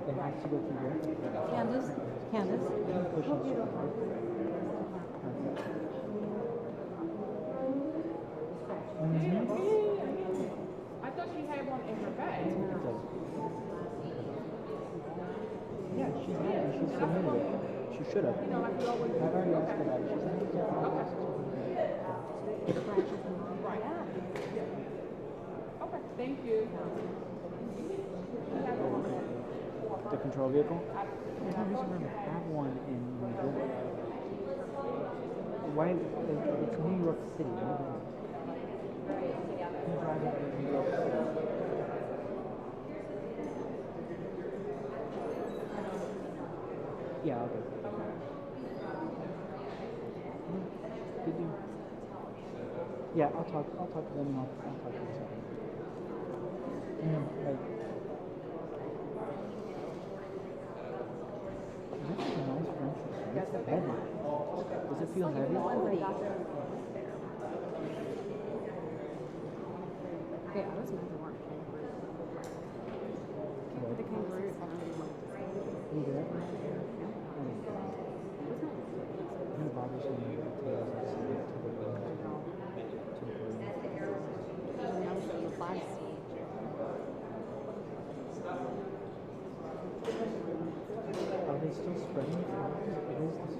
It has to go through there. Candace? Candace? Push it. I thought she had one in her bag. Yeah, she did. She submitted it. She should have. You know, like we always do. I've already asked her that. She's not Right. Okay, thank you. The control vehicle? There's no reason for them to have one in New York. Why? It's New York City. Who's driving in New York City? Yeah, okay. Did you? Yeah, I'll talk to them and I'll talk to them. Right. This is a nice French. It's heavy. Does it feel heavy? Okay, I was meant to work kangaroo. Can't put the kangaroo in You good? It bothers me that tails are so big to the Are they still spreading it? It is this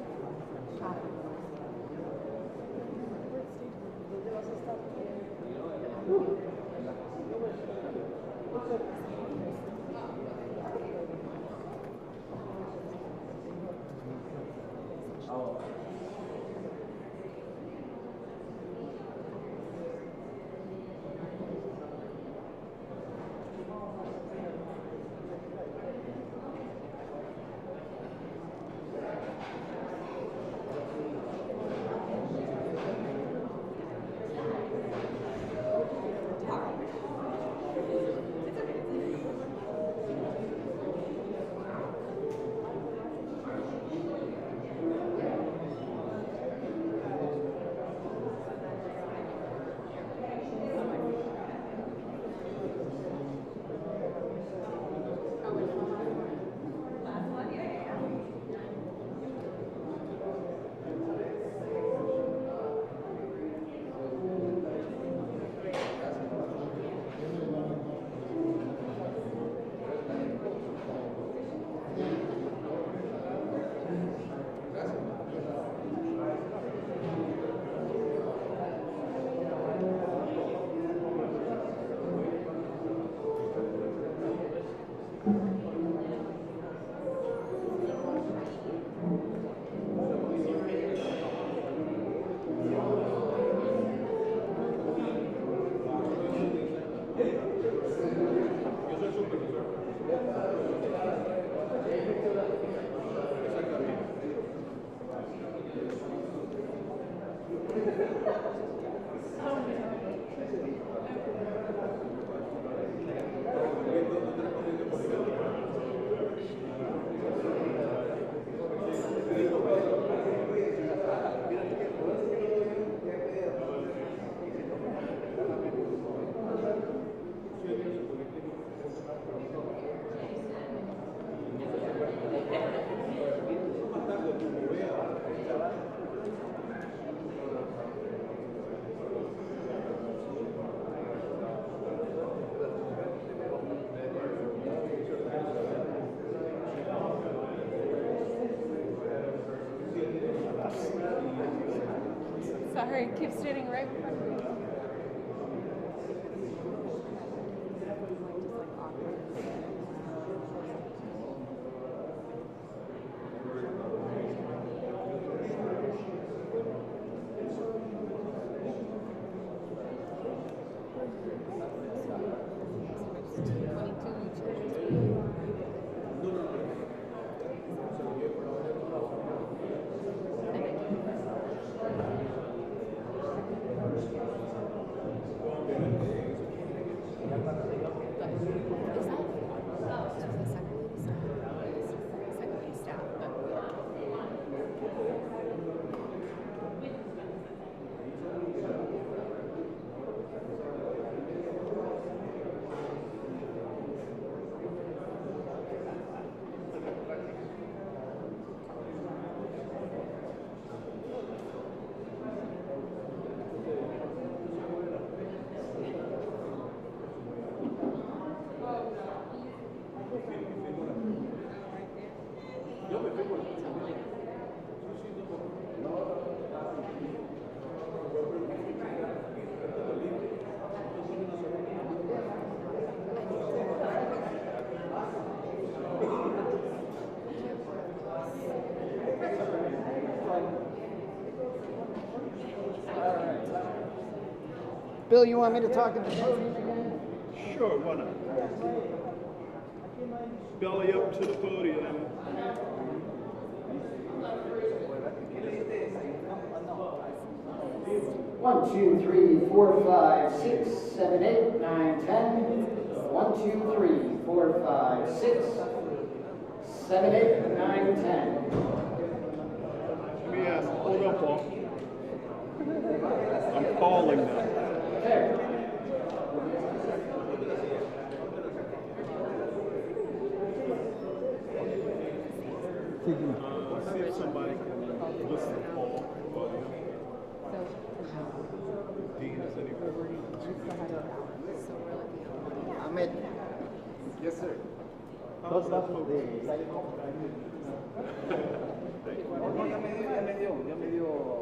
Sorry, keep standing right in front of me. Bill, you want me to talk at the podium again? Sure, why not? Belly up to the podium. 1, 2, 3, 4, 5, 6, 7, 8, 9, 10. 1, 2, 3, 4, 5, 6, 7, 8, 9, 10. Let me ask, hold up, Paul. I'm calling them. There. See if somebody can listen to Paul. Dean, is anybody? Ahmed. Yes, sir. Dos vasos de... Ya me dio.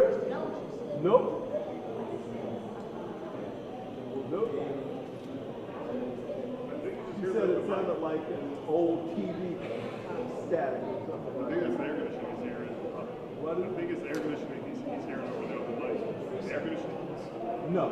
Nope. Nope. She said it sounded like an old TV static or something. The biggest air conditioning he's hearing. What The is it? biggest air conditioning he's hearing over there. Like, air conditioning. No.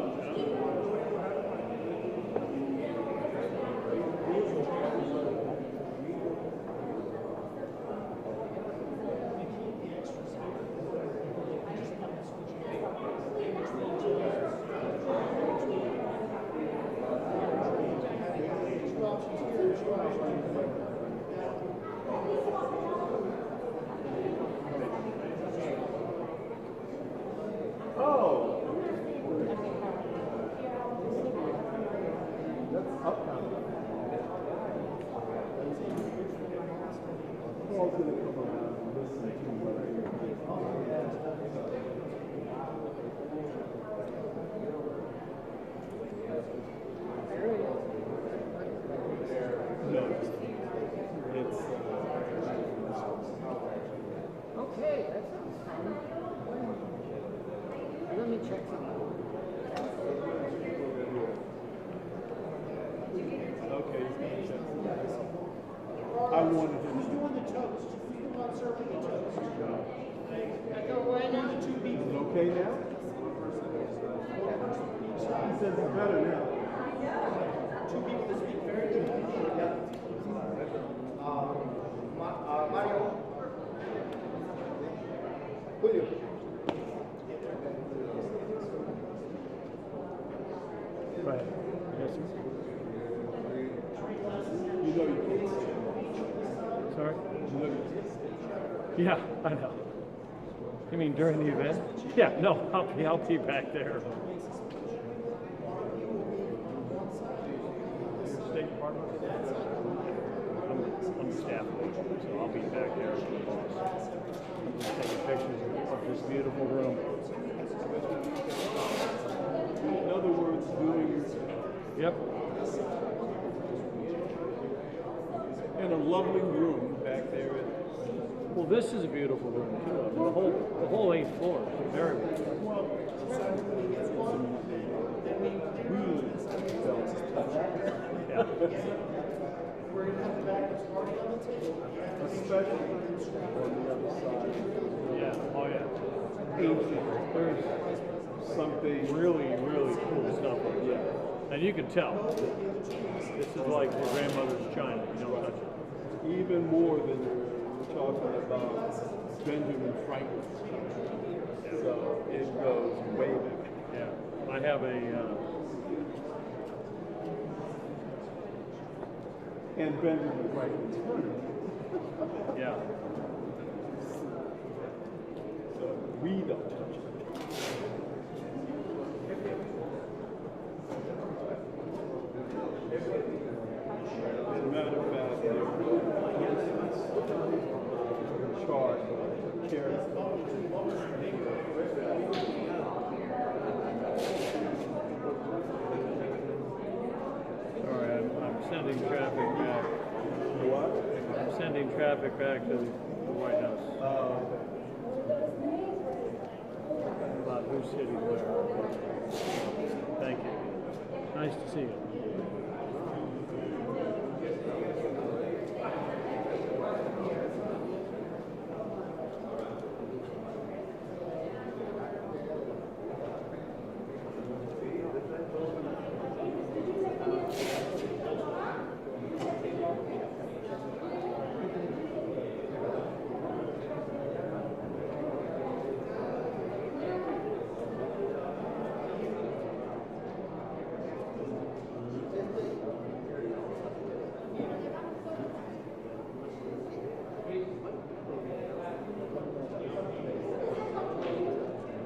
Oh. That's uptown. Paul's gonna come around and listen to what I hear. No, it's Okay, that sounds fun. Let me check something. okay. He's gonna check. I wanted him. Who's doing the toast? Who's the one serving the toast? Is it okay now? He says it's better now. Two people to speak very good. Mario. Julio. Right. Yes, sir. You know you can't. Sorry? You know you can't. Yeah, I know. You mean during the event? Yeah, no, I'll be back there. State Department? I'm staff, so I'll be back there. Taking pictures of this beautiful room. In other words, doing Yep. in a lovely room back there. Well, this is a beautiful room too. I mean, the whole 8th floor is very good. Yeah. We're going to have the back party on the table. Especially on the other side. Yeah. Oh yeah. Ancient. There's something Really, really cool stuff over there. And you can tell. This is like your grandmother's china. You don't touch it. even more than we're talking about Benjamin Franklin. So it goes way back. Yeah. I have a And Benjamin Franklin's friend. yeah. So we don't touch it. As a matter of fact, they're charged with carrying. Sorry, I'm sending traffic back. What? I'm sending traffic back to the White House about who's sitting where. Thank you. Nice to see you.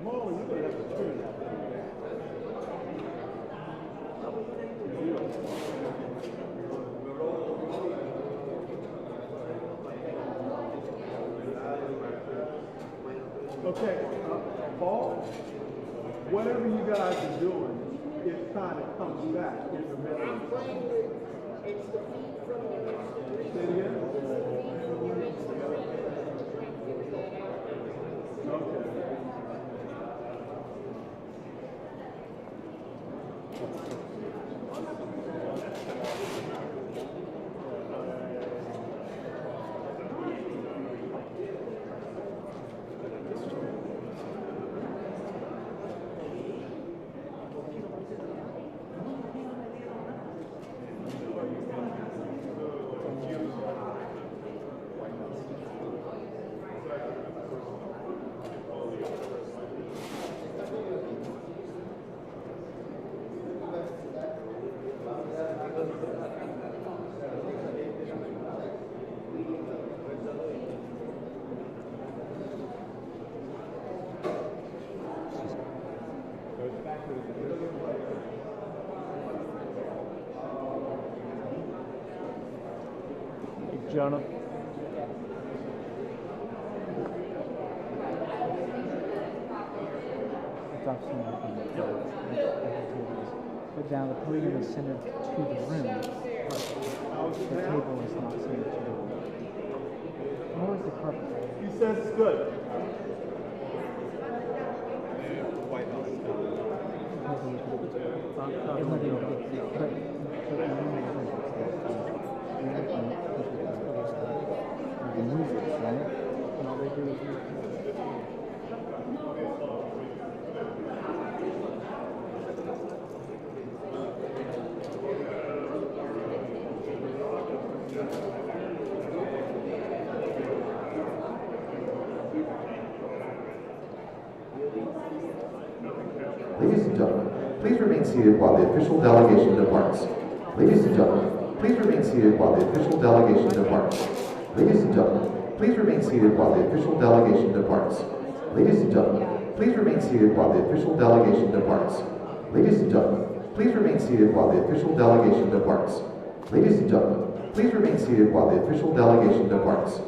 Marlon, you're gonna have to turn that. Okay, Paul, whatever you guys are doing, it kind of comes back in the middle. I'm playing with, it's the feed from the Say it again? Okay. Jonathan. But now the podium is centered to the room. The table is not centered to the room. Nor is the carpet. He says it's good. Ladies and gentlemen, please remain seated while the official delegation departs. Ladies and gentlemen, please remain seated while the official delegation departs. Ladies and gentlemen, please remain seated while the official delegation departs. Ladies and gentlemen, please remain seated while the official delegation departs. Ladies and gentlemen, please remain seated while the official delegation departs. Ladies and gentlemen, please remain seated while the official delegation departs.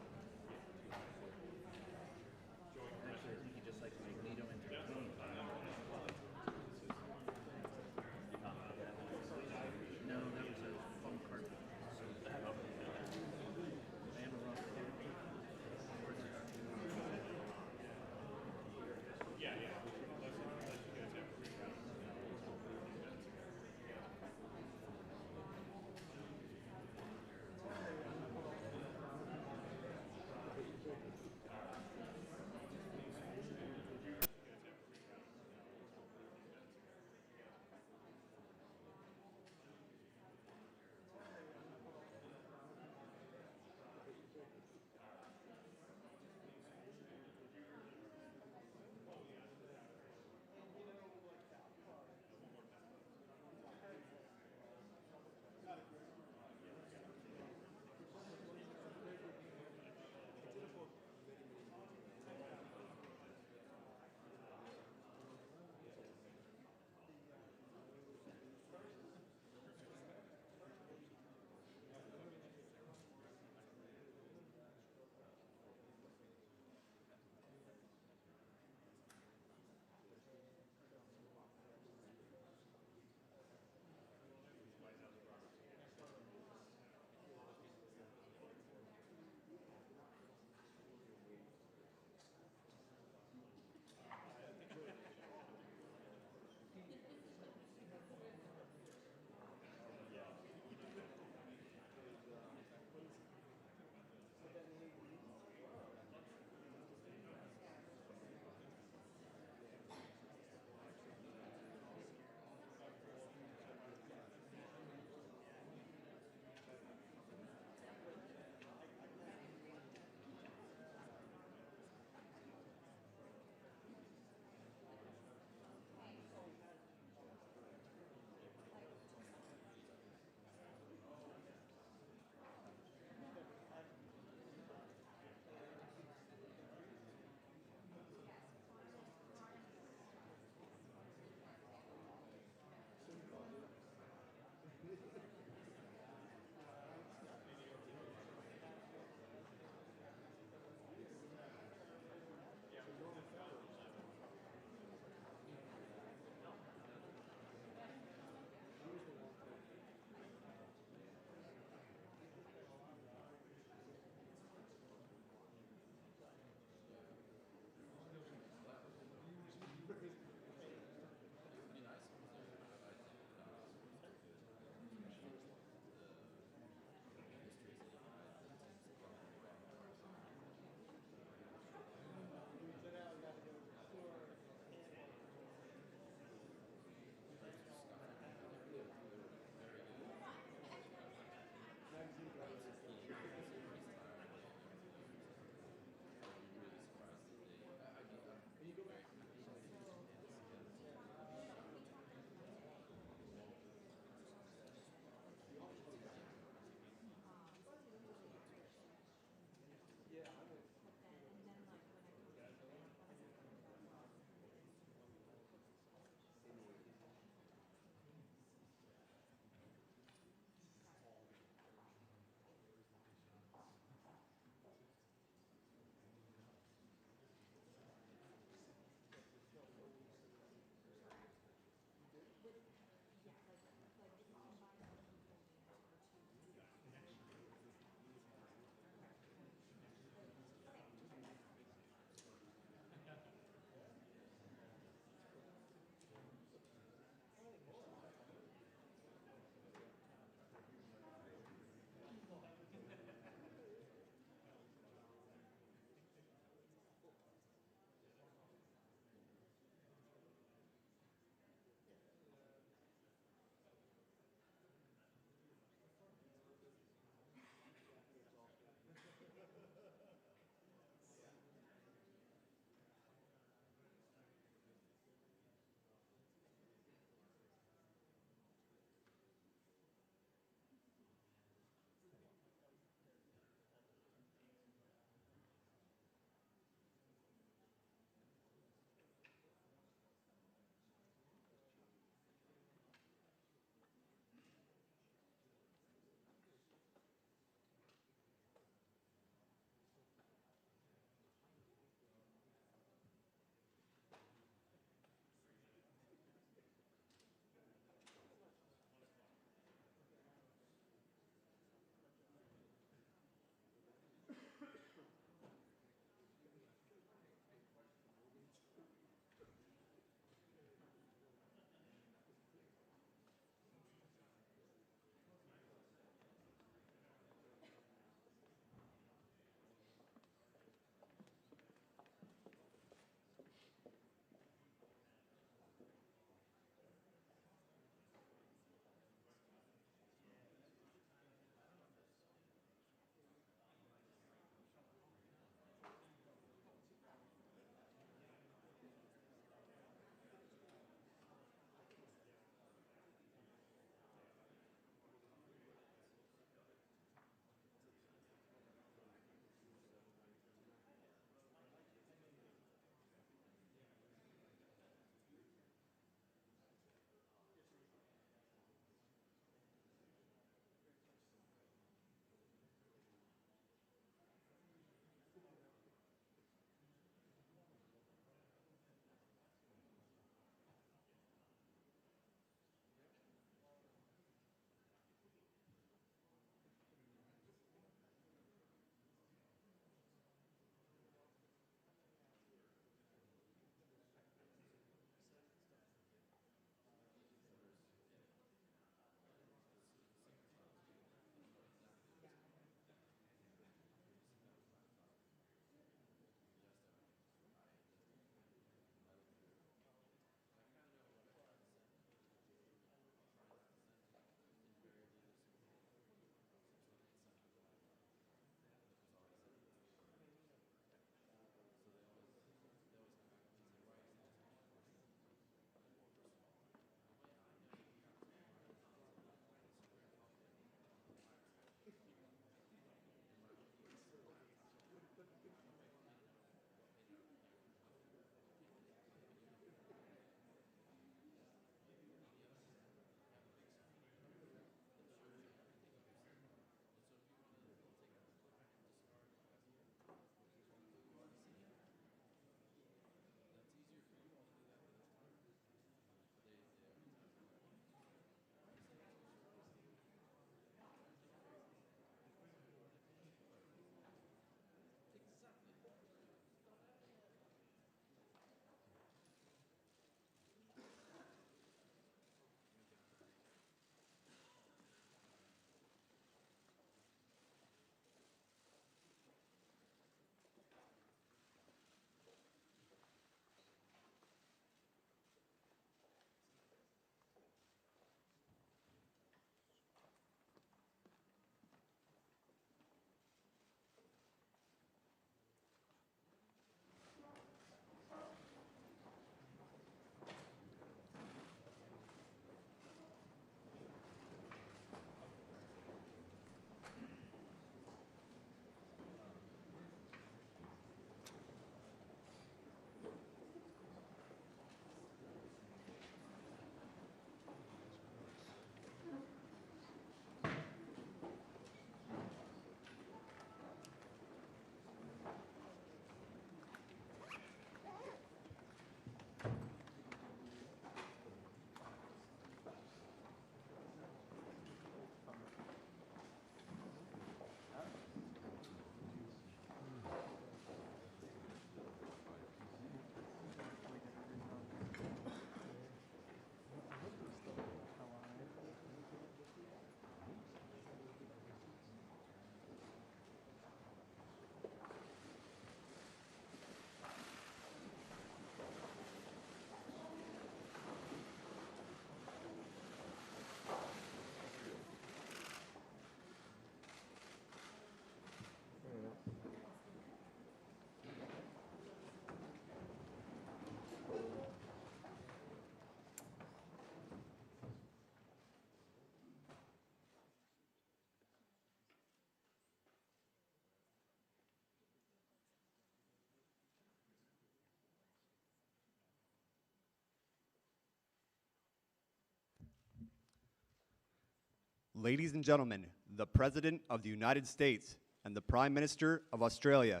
Ladies and gentlemen, the President of the United States and the Prime Minister of Australia.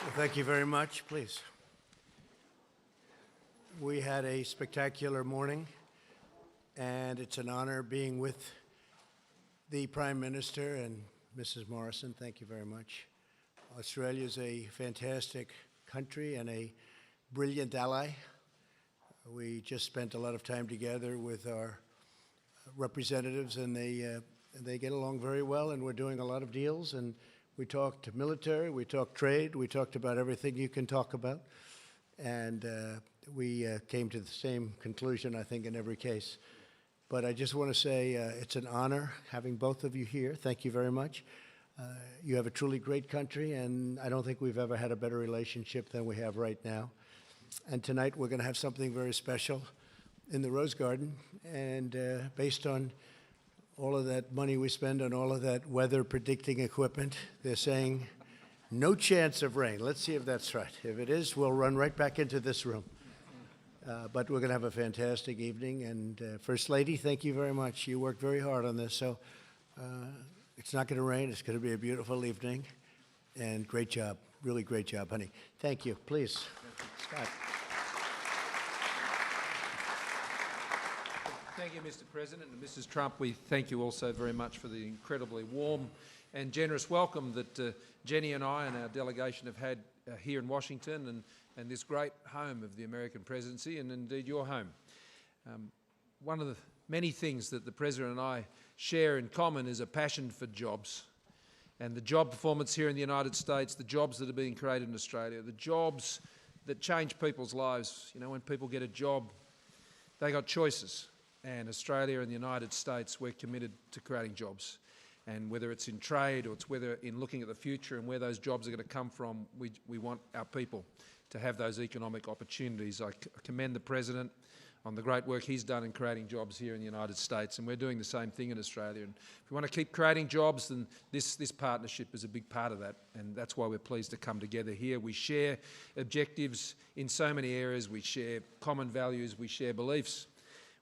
Well, thank you very much. Please. We had a spectacular morning, and it's an honor being with the Prime Minister and Mrs. Morrison. Thank you very much. Australia is a fantastic country and a brilliant ally. We just spent a lot of time together with our representatives, and they get along very well, and we're doing a lot of deals. And we talked military, we talked trade, we talked about everything you can talk about, and we came to the same conclusion, I think, in every case. But I just want to say it's an honor having both of you here. Thank you very much. You have a truly great country, and I don't think we've ever had a better relationship than we have right now. And tonight we're going to have something very special in the Rose Garden, and based on all of that money we spend on all of that weather predicting equipment, they're saying no chance of rain. Let's see if that's right. If it is, we'll run right back into this room. But we're going to have a fantastic evening. And First Lady, thank you very much. You worked very hard on this. So it's not going to rain. It's going to be a beautiful evening. And great job. Really great job, honey. Thank you. Please, Scott. Thank you, Mr. President, and Mrs. Trump. We thank you also very much for the incredibly warm and generous welcome that Jenny and I and our delegation have had here in Washington and this great home of the American presidency, and indeed your home. One of the many things that the President and I share in common is a passion for jobs. And the job performance here in the United States, the jobs that are being created in Australia, the jobs that change people's lives. You know, when people get a job, they got choices. And Australia and the United States, we're committed to creating jobs. And whether it's in trade or it's whether in looking at the future and where those jobs are going to come from, we want our people to have those economic opportunities. I commend the President on the great work he's done in creating jobs here in the United States, and we're doing the same thing in Australia. And if we want to keep creating jobs, then this partnership is a big part of that, and that's why we're pleased to come together here. We share objectives in so many areas. We share common values. We share beliefs.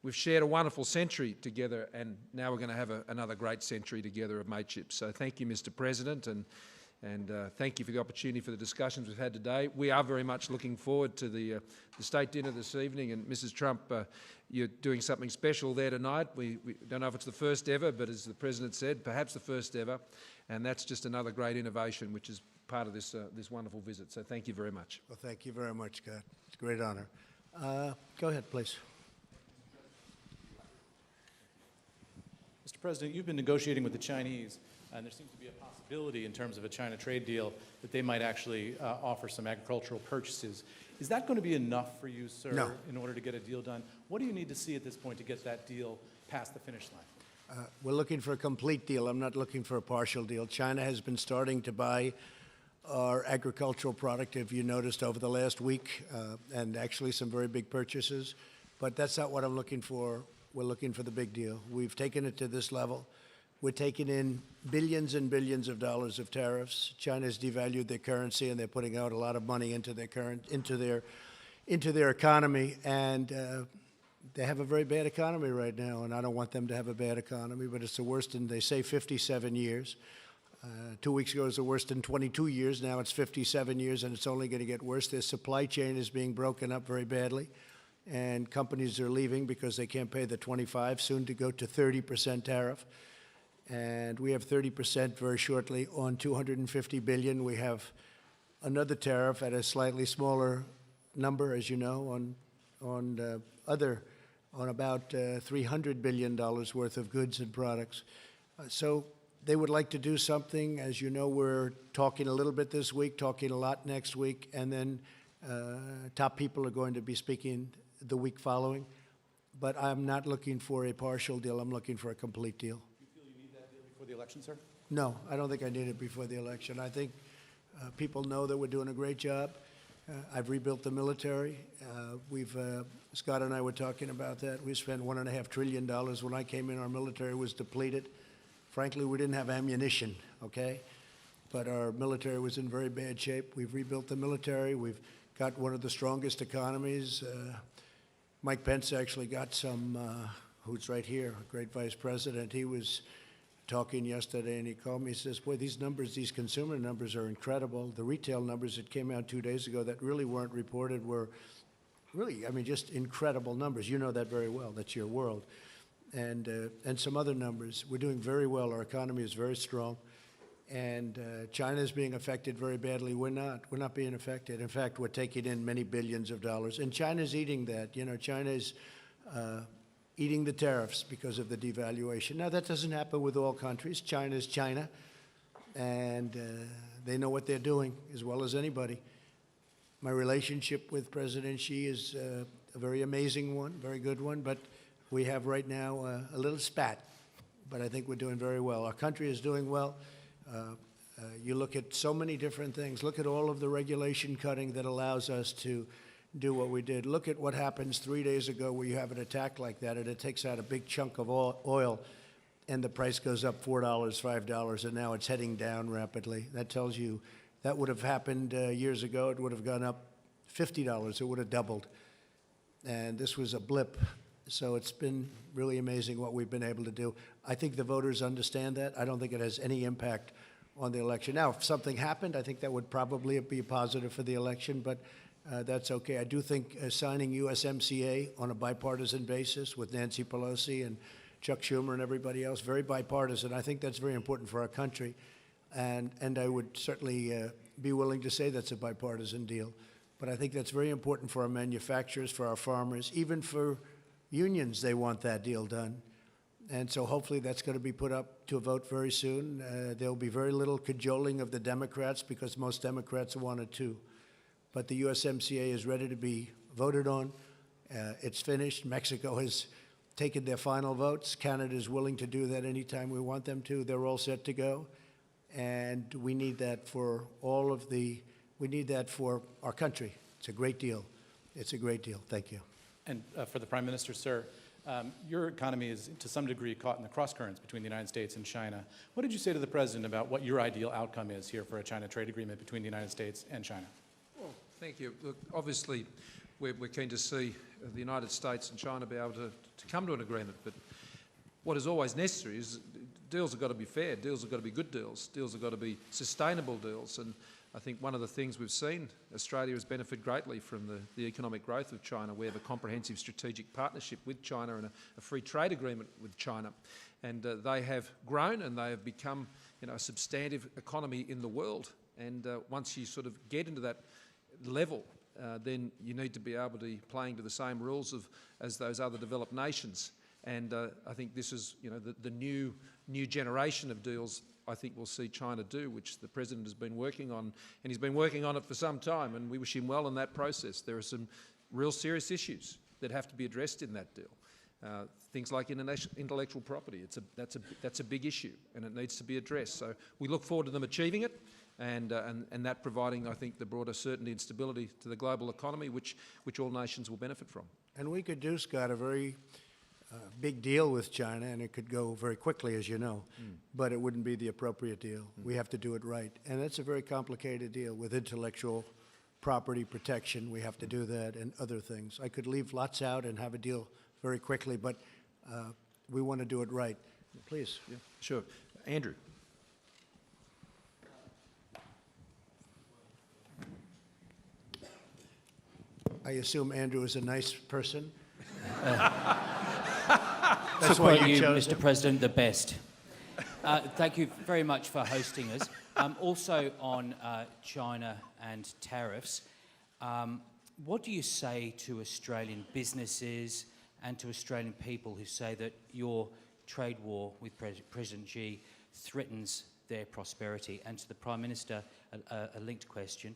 We've shared a wonderful century together, and now we're going to have another great century together of mateship. So thank you, Mr. President, and thank you for the opportunity for the discussions we've had today. We are very much looking forward to the state dinner this evening, and Mrs. Trump, you're doing something special there tonight. We don't know if it's the first ever, but as the President said, perhaps the first ever, and that's just another great innovation, which is part of this wonderful visit. So thank you very much. Well, thank you very much, Scott. It's a great honor. Go ahead, please. Mr. President, you've been negotiating with the Chinese, and there seems to be a possibility in terms of a China trade deal that they might actually offer some agricultural purchases. Is that going to be enough for you, sir, No. in order to get a deal done? What do you need to see at this point to get that deal past the finish line? We're looking for a complete deal. I'm not looking for a partial deal. China has been starting to buy our agricultural product, if you noticed, over the last week, and actually some very big purchases. But that's not what I'm looking for. We're looking for the big deal. We've taken it to this level. We're taking in billions and billions of dollars of tariffs. China's devalued their currency, and they're putting out a lot of money into their economy. And they have a very bad economy right now, and I don't want them to have a bad economy. But it's the worst in, they say, 57 years. 2 weeks ago it was the worst in 22 years. Now it's 57 years, and it's only going to get worse. Their supply chain is being broken up very badly, and companies are leaving because they can't pay the 25, soon to go to 30% tariff. And we have 30% very shortly on $250 billion. We have another tariff at a slightly smaller number, as you know, on about $300 billion worth of goods and products. So they would like to do something. As you know, we're talking a little bit this week, talking a lot next week, and then top people are going to be speaking the week following. But I'm not looking for a partial deal. I'm looking for a complete deal. Do you feel you need that deal before the election, sir? No, I don't think I need it before the election. I think people know that we're doing a great job. I've rebuilt the military. Scott and I were talking about that. We spent $1.5 trillion. When I came in, our military was depleted. Frankly, we didn't have ammunition, okay? But our military was in very bad shape. We've rebuilt the military. We've got one of the strongest economies. Mike Pence actually got some, who's right here, a great vice president. He was talking yesterday, and he called me. He says, boy, these numbers, these consumer numbers are incredible. The retail numbers that came out 2 days ago that really weren't reported were really, I mean, just incredible numbers. You know that very well. That's your world. And some other numbers. We're doing very well. Our economy is very strong. And China is being affected very badly. We're not. We're not being affected. In fact, we're taking in many billions of dollars. And China's eating that. You know, China's eating the tariffs because of the devaluation. Now, that doesn't happen with all countries. China's China. And they know what they're doing as well as anybody. My relationship with President Xi is a very amazing one, very good one. But we have right now a little spat. But I think we're doing very well. Our country is doing well. You look at so many different things. Look at all of the regulation cutting that allows us to do what we did. Look at what happens 3 days ago where you have an attack like that, and it takes out a big chunk of oil, and the price goes up $4, $5, and now it's heading down rapidly. That tells you that would have happened years ago. It would have gone up $50. It would have doubled. And this was a blip. So it's been really amazing what we've been able to do. I think the voters understand that. I don't think it has any impact on the election. Now, if something happened, I think that would probably be a positive for the election, but that's okay. I do think signing USMCA on a bipartisan basis with Nancy Pelosi and Chuck Schumer and everybody else, very bipartisan. I think that's very important for our country. And I would certainly be willing to say that's a bipartisan deal. But I think that's very important for our manufacturers, for our farmers, even for unions. They want that deal done. And so hopefully that's going to be put up to a vote very soon. There'll be very little cajoling of the Democrats because most Democrats want it too. But the USMCA is ready to be voted on. It's finished. Mexico has taken their final votes. Canada is willing to do that anytime we want them to. They're all set to go. And we need that for we need that for our country. It's a great deal. It's a great deal. Thank you. And for the Prime Minister, sir, your economy is to some degree caught in the cross-currents between the United States and China. What did you say to the President about what your ideal outcome is here for a China trade agreement between the United States and China? Well, thank you. Look, obviously, we're keen to see the United States and China be able to come to an agreement, but what is always necessary is deals have got to be fair, deals have got to be good deals, deals have got to be sustainable deals, and I think one of the things we've seen, Australia has benefited greatly from the economic growth of China. We have a comprehensive strategic partnership with China and a free trade agreement with China. And they have grown and they have become, you know, a substantive economy in the world. And once you sort of get into that level, then you need to be able to be playing to the same rules as those other developed nations. And I think this is, you know, the new generation of deals I think we'll see China do, which the President has been working on, and he's been working on it for some time, and we wish him well in that process. There are some real serious issues that have to be addressed in that deal. Things like intellectual property, that's a big issue, and it needs to be addressed. So we look forward to them achieving it, and that providing, I think, the broader certainty and stability to the global economy, which all nations will benefit from. And we could do, Scott, a very big deal with China, and it could go very quickly, as you know, but it wouldn't be the appropriate deal. We have to do it right. And that's a very complicated deal with intellectual property protection. We have to do that and other things. I could leave lots out and have a deal very quickly, but we want to do it right. Please. Yeah, sure. Andrew. I assume Andrew is a nice person. That's why you chose Mr. President, the best. Thank you very much for hosting us. Also on China and tariffs, what do you say to Australian businesses and to Australian people who say that your trade war with President Xi threatens their prosperity? And to the Prime Minister, a linked question.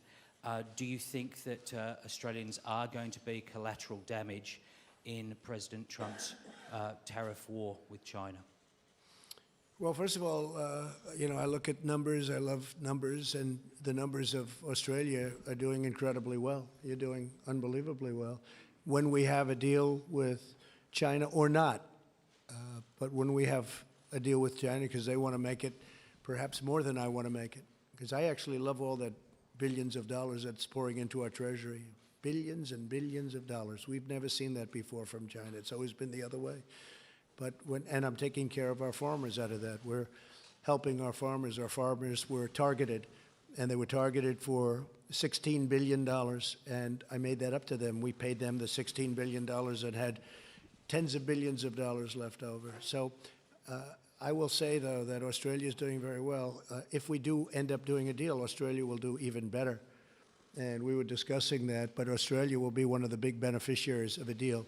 Do you think that Australians are going to be collateral damage in President Trump's tariff war with China? Well, first of all, you know, I look at numbers. I love numbers, and the numbers of Australia are doing incredibly well. You're doing unbelievably well. When we have a deal with China or not, but when we have a deal with China because they want to make it perhaps more than I want to make it. Because I actually love all that billions of dollars that's pouring into our treasury. Billions and billions of dollars. We've never seen that before from China. It's always been the other way. But and I'm taking care of our farmers out of that. We're helping our farmers. Our farmers were targeted, and they were targeted for $16 billion, and I made that up to them. We paid them the $16 billion and had tens of billions of dollars left over. So I will say, though, that Australia is doing very well. If we do end up doing a deal, Australia will do even better. And we were discussing that, but Australia will be one of the big beneficiaries of a deal.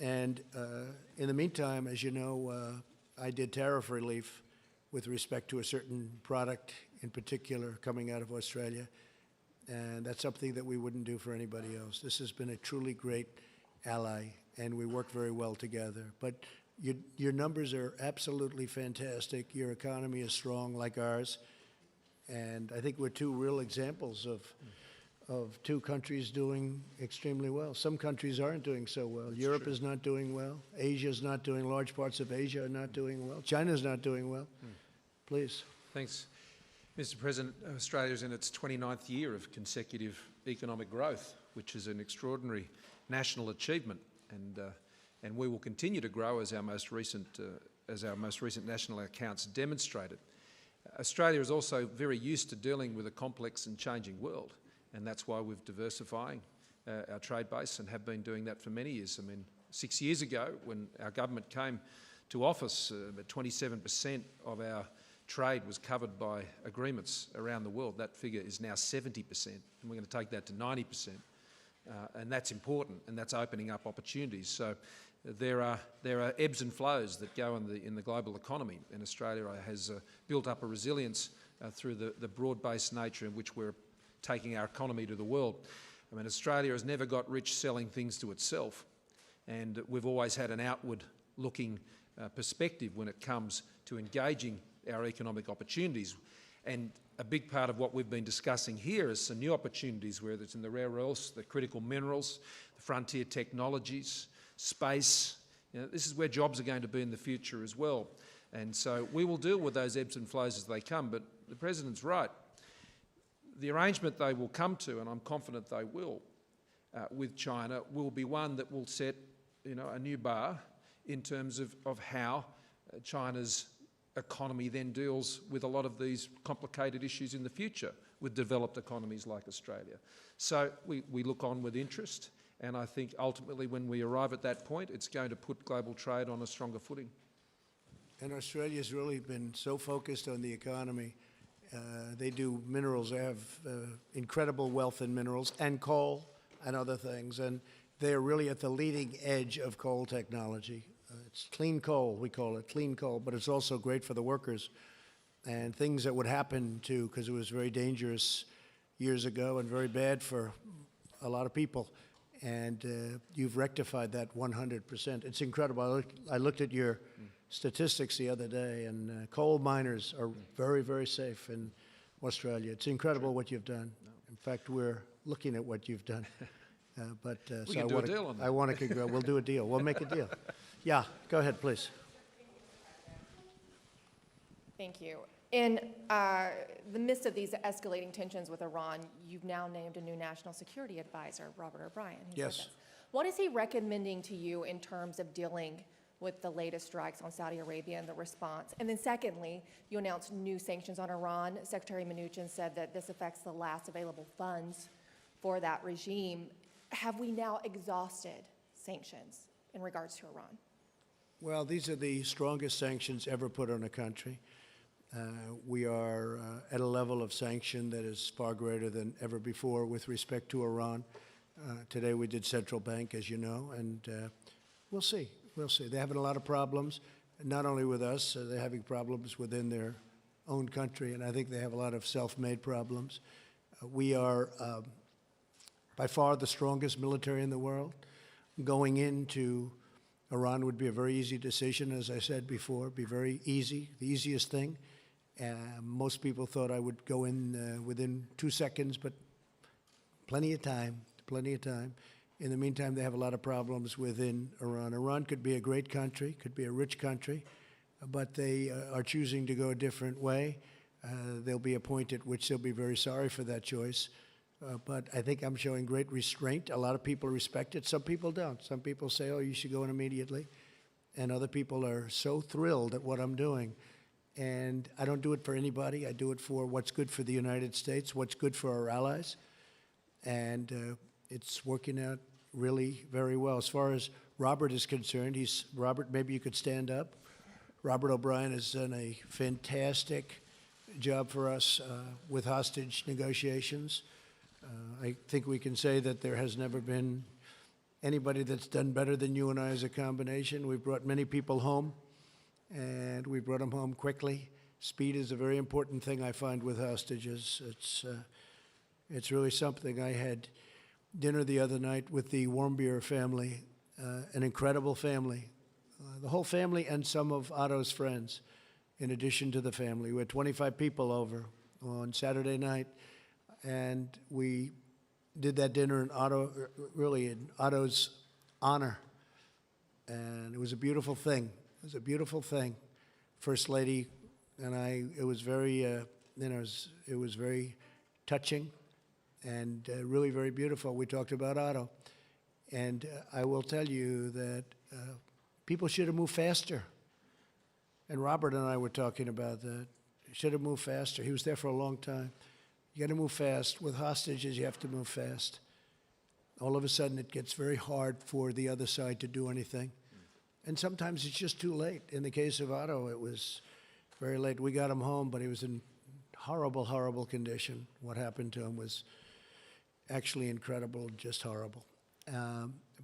And in the meantime, as you know, I did tariff relief with respect to a certain product in particular coming out of Australia. And that's something that we wouldn't do for anybody else. This has been a truly great ally, and we work very well together. But your numbers are absolutely fantastic. Your economy is strong like ours. And I think we're two real examples of two countries doing extremely well. Some countries aren't doing so well. That's Europe true. is not doing well. Asia is not doing, large parts of Asia are not doing well. China's not doing well. Please. Thanks. Mr. President, Australia is in its 29th year of consecutive economic growth, which is an extraordinary national achievement, and we will continue to grow as our most recent national accounts demonstrated. Australia is also very used to dealing with a complex and changing world, and that's why we're diversifying our trade base and have been doing that for many years. I mean, 6 years ago, when our government came to office, 27% of our trade was covered by agreements around the world. That figure is now 70%, and we're going to take that to 90%. And that's important, and that's opening up opportunities. So there are ebbs and flows that go in the global economy, and Australia has built up a resilience through the broad-based nature in which we're taking our economy to the world. I mean, Australia has never got rich selling things to itself, and we've always had an outward-looking perspective when it comes to engaging our economic opportunities. And a big part of what we've been discussing here is some new opportunities, whether it's in the rare earths, the critical minerals, the frontier technologies, space. You know, this is where jobs are going to be in the future as well. And so we will deal with those ebbs and flows as they come, but the President's right. The arrangement they will come to, and I'm confident they will, with China, will be one that will set, you know, a new bar in terms of how China's economy then deals with a lot of these complicated issues in the future with developed economies like Australia. So we look on with interest, and I think ultimately when we arrive at that point, it's going to put global trade on a stronger footing. And Australia's really been so focused on the economy. They do minerals. They have incredible wealth in minerals and coal and other things, and they're really at the leading edge of coal technology. It's clean coal, we call it, clean coal, but it's also great for the workers. And things that would happen to, because it was very dangerous years ago and very bad for a lot of people. And you've rectified that 100%. It's incredible. I looked at your statistics the other day, and coal miners are very, very safe in Australia. It's incredible what you've done. In fact, we're looking at what you've done. We can do a deal on that. I want to, we'll do a deal. We'll make a deal. Yeah, go ahead, please. Thank you. In the midst of these escalating tensions with Iran, you've now named a new national security advisor, Robert O'Brien. Yes. What is he recommending to you in terms of dealing with the latest strikes on Saudi Arabia and the response? And then secondly, you announced new sanctions on Iran. Secretary Mnuchin said that this affects the last available funds for that regime. Have we now exhausted sanctions in regards to Iran? Well, these are the strongest sanctions ever put on a country. We are at a level of sanction that is far greater than ever before with respect to Iran. Today we did central bank, as you know, and we'll see. We'll see. They're having a lot of problems, not only with us, they're having problems within their own country, and I think they have a lot of self-made problems. We are by far the strongest military in the world. Going into Iran would be a very easy decision, as I said before, be very easy, the easiest thing. Most people thought I would go in within 2 seconds, but plenty of time, plenty of time. In the meantime, they have a lot of problems within Iran. Iran could be a great country, could be a rich country, but they are choosing to go a different way. There'll be a point at which they'll be very sorry for that choice. But I think I'm showing great restraint. A lot of people respect it. Some people don't. Some people say, oh, you should go in immediately. And other people are so thrilled at what I'm doing. And I don't do it for anybody. I do it for what's good for the United States, what's good for our allies. And it's working out really very well. As far as Robert is concerned, Robert, maybe you could stand up. Robert O'Brien has done a fantastic job for us with hostage negotiations. I think we can say that there has never been anybody that's done better than you and I as a combination. We've brought many people home, and we brought them home quickly. Speed is a very important thing I find with hostages. It's really something. I had dinner the other night with the Warmbier family, an incredible family. The whole family and some of Otto's friends, in addition to the family. We had 25 people over on Saturday night, and we did that dinner in Otto's honor. And it was a beautiful thing. It was a beautiful thing. First Lady and I, it was very, it was very touching and really very beautiful. We talked about Otto. And I will tell you that people should have moved faster. And Robert and I were talking about that. Should have moved faster. He was there for a long time. You got to move fast. With hostages, you have to move fast. All of a sudden, it gets very hard for the other side to do anything. And sometimes it's just too late. In the case of Otto, it was very late. We got him home, but he was in horrible, horrible condition. What happened to him was actually incredible, just horrible.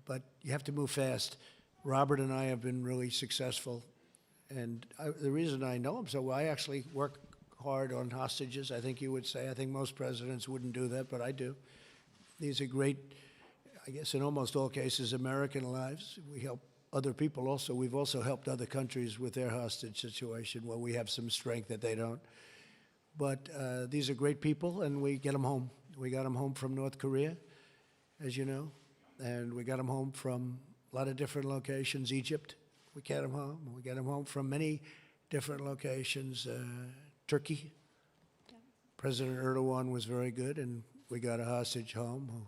But you have to move fast. Robert and I have been really successful. And the reason I know him so well, I actually work hard on hostages, I think you would say. I think most presidents wouldn't do that, but I do. These are great, I guess in almost all cases, American lives. We help other people also. We've also helped other countries with their hostage situation where we have some strength that they don't. But these are great people, and we get them home. We got them home from North Korea, as you know, and we got them home from a lot of different locations. Egypt, we get them home. We get them home from many different locations. Turkey, yeah. President Erdogan was very good, and we got a hostage home.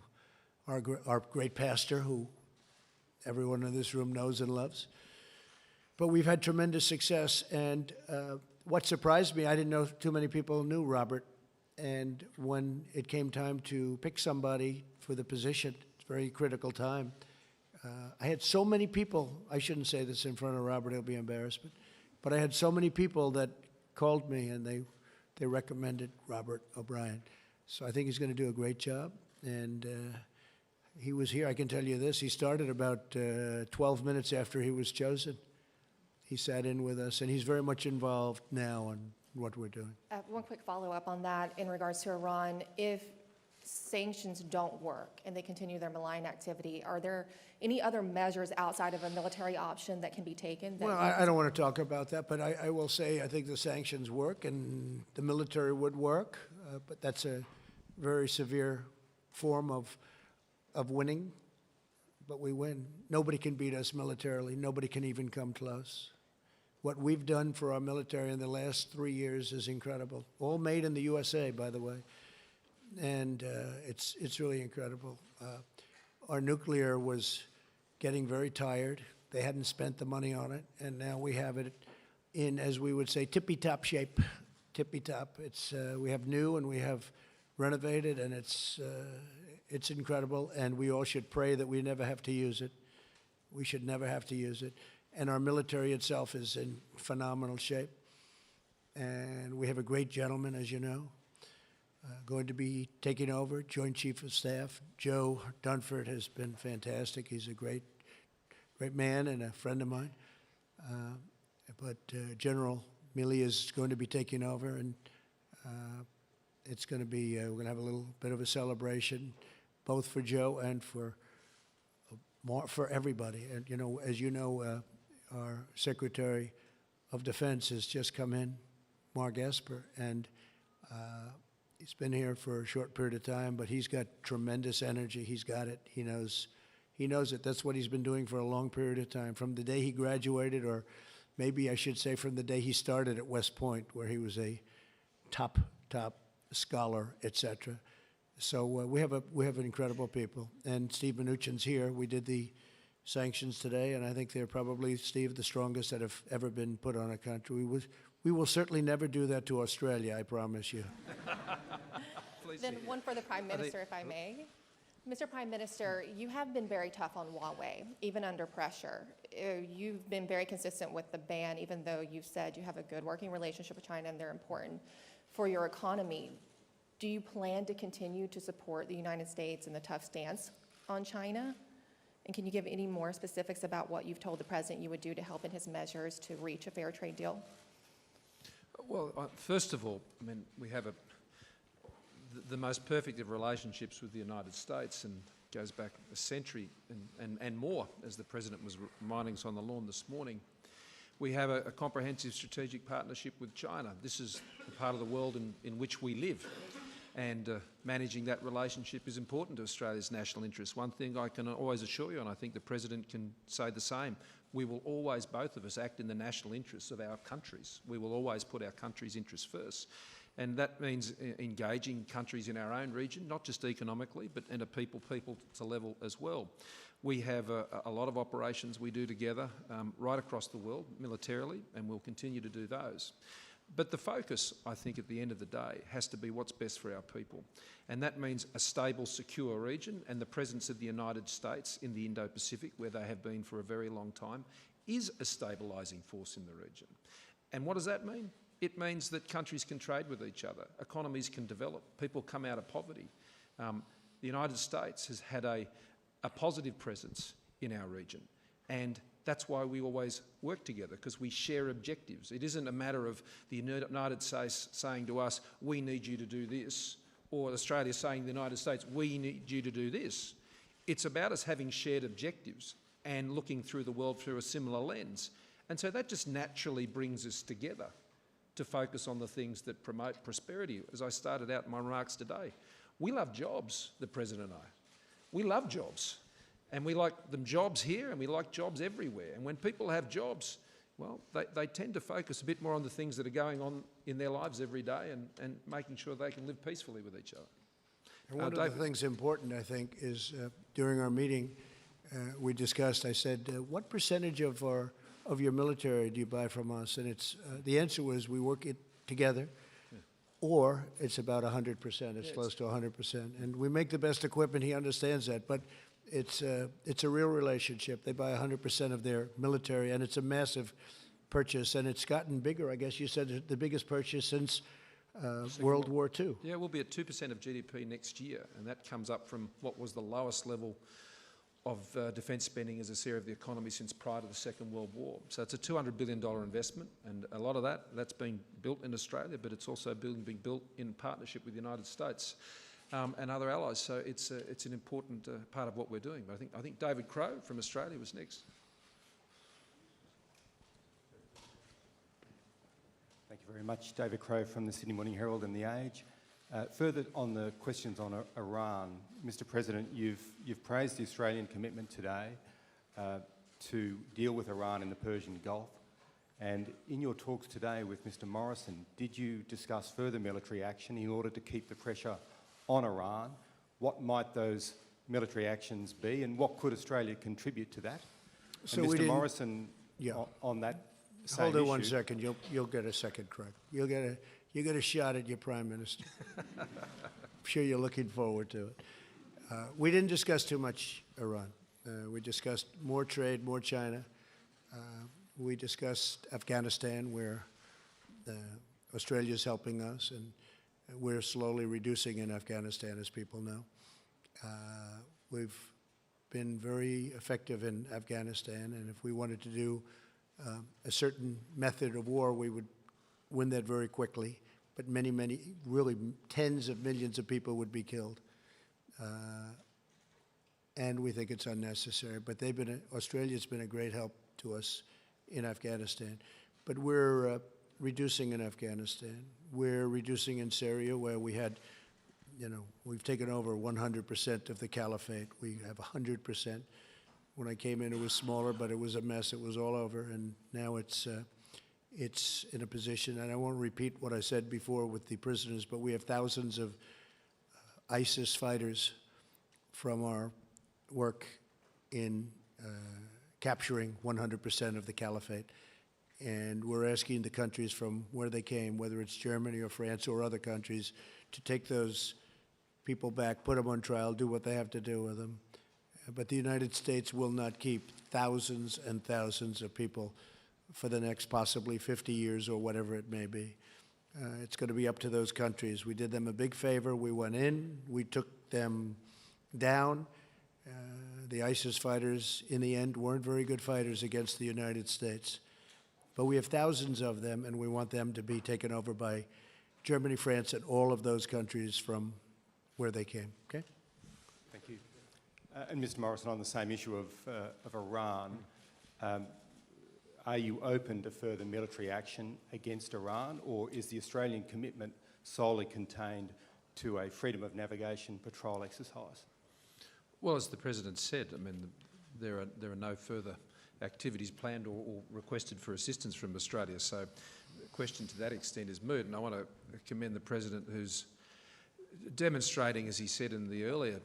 Our great pastor, who everyone in this room knows and loves. But we've had tremendous success, and what surprised me, I didn't know too many people knew Robert, and when it came time to pick somebody for the position, it's a very critical time, I had so many people, I shouldn't say this in front of Robert, he'll be embarrassed, but I had so many people that called me, and they recommended Robert O'Brien. So I think he's going to do a great job, and he was here. I can tell you this, he started about 12 minutes after he was chosen. He sat in with us, and he's very much involved now in what we're doing. One quick follow-up on that in regards to Iran. If sanctions don't work and they continue their malign activity, are there any other measures outside of a military option that can be taken? Well, I don't want to talk about that, but I will say I think the sanctions work and the military would work, but that's a very severe form of winning, but we win. Nobody can beat us militarily. Nobody can even come close. What we've done for our military in the last 3 years is incredible. All made in the USA, by the way. And it's really incredible. Our nuclear was getting very tired. They hadn't spent the money on it, and now we have it in, as we would say, tippy-top shape. Tippy-top. We have new and we have renovated, and it's incredible, and we all should pray that we never have to use it. We should never have to use it. And our military itself is in phenomenal shape. And we have a great gentleman, as you know, going to be taking over, Joint Chief of Staff. Joe Dunford has been fantastic. He's a great man and a friend of mine. But General Milley is going to be taking over, and it's going to be, we're going to have a little bit of a celebration, both for Joe and for everybody. And, you know, as you know, our Secretary of Defense has just come in, Mark Esper, and he's been here for a short period of time, but he's got tremendous energy. He's got it. He knows it. That's what he's been doing for a long period of time. From the day he graduated or maybe I should say from the day he started at West Point, where he was a top scholar, etc. So we have incredible people. And Steve Mnuchin's here. We did the sanctions today, and I think they're probably, Steve, the strongest that have ever been put on a country. We will certainly never do that to Australia, I promise you. Then one for the Prime Minister, if I may. Mr. Prime Minister, you have been very tough on Huawei, even under pressure. You've been very consistent with the ban, even though you've said you have a good working relationship with China and they're important for your economy. Do you plan to continue to support the United States in the tough stance on China? And can you give any more specifics about what you've told the President you would do to help in his measures to reach a fair trade deal? Well, first of all, I mean, we have the most perfect of relationships with the United States, and goes back a century and more, as the President was reminding us on the lawn this morning. We have a comprehensive strategic partnership with China. This is the part of the world in which we live, and managing that relationship is important to Australia's national interests. One thing I can always assure you, and I think the President can say the same, we will always, both of us, act in the national interests of our countries. We will always put our country's interests first. And that means engaging countries in our own region, not just economically, but at a people to level as well. We have a lot of operations we do together right across the world, militarily, and we'll continue to do those. But the focus, I think, at the end of the day, has to be what's best for our people. And that means a stable, secure region, and the presence of the United States in the Indo-Pacific, where they have been for a very long time, is a stabilising force in the region. And what does that mean? It means that countries can trade with each other, economies can develop, people come out of poverty. The United States has had a positive presence in our region, and that's why we always work together, because we share objectives. It isn't a matter of the United States saying to us, we need you to do this, or Australia saying to the United States, we need you to do this. It's about us having shared objectives and looking through the world through a similar lens. And so that just naturally brings us together to focus on the things that promote prosperity. As I started out in my remarks today, we love jobs, the President and I. We love jobs. And we like them jobs here, and we like jobs everywhere. And when people have jobs, well, they tend to focus a bit more on the things that are going on in their lives every day, and making sure they can live peacefully with each other. And one of the things important, I think, is during our meeting, we discussed, I said, what percentage of your military do you buy from us? And it's the answer was we work it together, or it's about 100%. It's close to 100%. And we make the best equipment. He understands that. But it's a real relationship. They buy 100% of their military, and it's a massive purchase. And it's gotten bigger. I guess you said the biggest purchase since World War II. Yeah, we'll be at 2% of GDP next year, and that comes up from what was the lowest level of defence spending as a share of the economy since prior to the Second World War. So it's a $200 billion investment, and a lot of that's being built in Australia, but it's also being built in partnership with the United States and other allies. So it's an important part of what we're doing. But I think David Crowe from Australia was next. Thank you very much. David Crowe from the Sydney Morning Herald and The Age. Further on the questions on Iran, Mr. President, you've praised the Australian commitment today to deal with Iran in the Persian Gulf. And in your talks today with Mr. Morrison, did you discuss further military action in order to keep the pressure on Iran? What might those military actions be, and what could Australia contribute to that? So and Mr. Morrison, on that same Hold on issue, 1 second. You'll get a second, Craig. You get a shot at your Prime Minister. I'm sure you're looking forward to it. We didn't discuss too much Iran. We discussed more trade, more China. We discussed Afghanistan, where Australia's helping us, and we're slowly reducing in Afghanistan, as people know. We've been very effective in Afghanistan, and if we wanted to do a certain method of war, we would win that very quickly. But many, really tens of millions of people would be killed. And we think it's unnecessary. But Australia's been a great help to us in Afghanistan. But we're reducing in Afghanistan. We're reducing in Syria, where we had, we've taken over 100% of the caliphate. We have 100%. When I came in, it was smaller, but it was a mess. It was all over, and now it's in a position, and I won't repeat what I said before with the prisoners, but we have thousands of ISIS fighters from our work in capturing 100% of the caliphate. And we're asking the countries from where they came, whether it's Germany or France or other countries, to take those people back, put them on trial, do what they have to do with them. But the United States will not keep thousands and thousands of people for the next possibly 50 years or whatever it may be. It's going to be up to those countries. We did them a big favor. We went in. We took them down. The ISIS fighters, in the end, weren't very good fighters against the United States. But we have thousands of them, and we want them to be taken over by Germany, France, and all of those countries from where they came. Okay? Thank you. And Mr. Morrison, on the same issue of Iran, are you open to further military action against Iran, or is the Australian commitment solely contained to a freedom of navigation patrol exercise? Well, as the President said, I mean, there are no further activities planned or requested for assistance from Australia. So the question to that extent is moot. And I want to commend the President, who's demonstrating, as he said in the earlier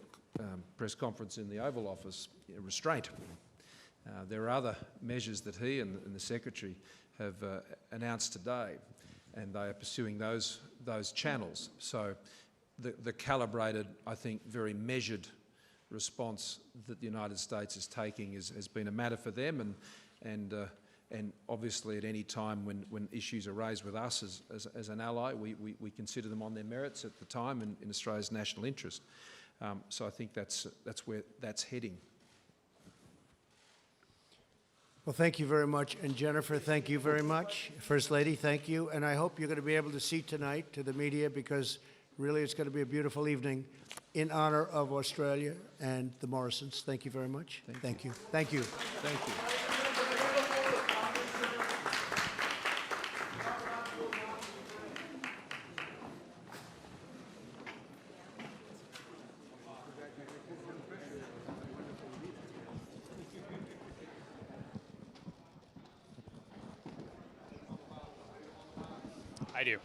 press conference in the Oval Office, restraint. There are other measures that he and the Secretary have announced today, and they are pursuing those channels. So the calibrated, I think, very measured response that the United States is taking has been a matter for them, and obviously at any time when issues are raised with us as an ally, we consider them on their merits at the time in Australia's national interest. So I think that's where that's heading. Well, thank you very much. And Jennifer, thank you very much. First Lady, thank you. And I hope you're going to be able to see tonight to the media, because really it's going to be a beautiful evening in honor of Australia and the Morrisons. Thank you very much. Thank you. Thank you. Thank you. I do.